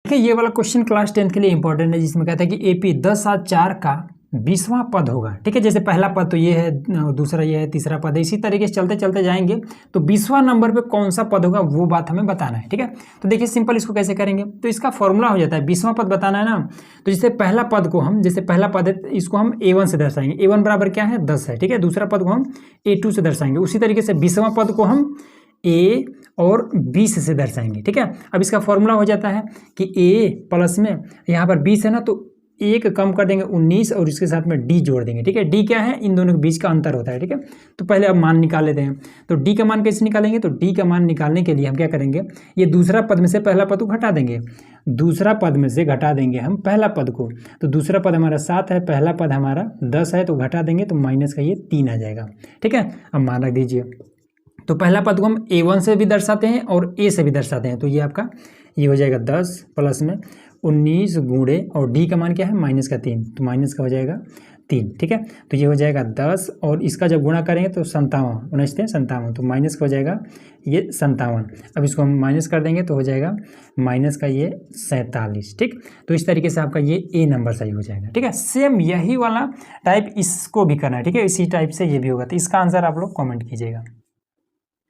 देखिए ये वाला क्वेश्चन क्लास 10th के लिए इंपॉर्टेंट है, जिसमें कहता है कि एपी 10/4 का 20वां पद होगा। ठीक है, जैसे पहला पद तो ये है, दूसरा ये है, तीसरा पद है, इसी तरीके से चलते चलते जाएंगे तो 20वां नंबर पे कौन सा पद होगा वो बात हमें बताना है। ठीक है, तो देखिए सिंपल इसको कैसे करेंगे, तो इसका फॉर्मूला हो जाता है, 20वां पद बताना है ना, तो जैसे पहला पद को हम, जैसे पहला पद है इसको हम A1 से दर्शाएंगे, A1 बराबर क्या है 10 है। ठीक है, दूसरा पद को हम A2 से दर्शाएंगे, उसी तरीके से 20वां पद को हम A और 20 से दर्शाएंगे। ठीक है, अब इसका फॉर्मूला हो जाता है कि A प्लस में यहाँ पर 20 है ना, तो 1 कम कर देंगे 19 और इसके साथ में D जोड़ देंगे। ठीक है, D क्या है, इन दोनों के बीच का अंतर होता है। ठीक है, तो पहले अब मान निकाल लेते हैं। तो D का मान कैसे निकालेंगे, तो D का मान निकालने के लिए हम क्या करेंगे, ये दूसरा पद में से पहला पद को घटा देंगे, दूसरा पद में से घटा देंगे हम पहला पद को, तो दूसरा पद हमारा 7 है, पहला पद हमारा 10 है, तो घटा देंगे तो माइनस का ये 3 आ जाएगा। ठीक है, अब मान रख दीजिए, तो पहला पद को हम A1 से भी दर्शाते हैं और A से भी दर्शाते हैं, तो ये आपका ये हो जाएगा 10 प्लस में 19 गुणे और D का मान क्या है माइनस का 3, तो माइनस का हो जाएगा 3। ठीक है, तो ये हो जाएगा 10 और इसका जब गुणा करेंगे तो 57, 57, तो माइनस का हो जाएगा ये 57। अब इसको हम माइनस कर देंगे तो हो जाएगा माइनस का ये 47। ठीक, तो इस तरीके से आपका ये A नंबर सही हो जाएगा। ठीक है, सेम यही वाला टाइप इसको भी करना है। ठीक है, इसी टाइप से ये भी होगा, तो इसका आंसर आप लोग कॉमेंट कीजिएगा।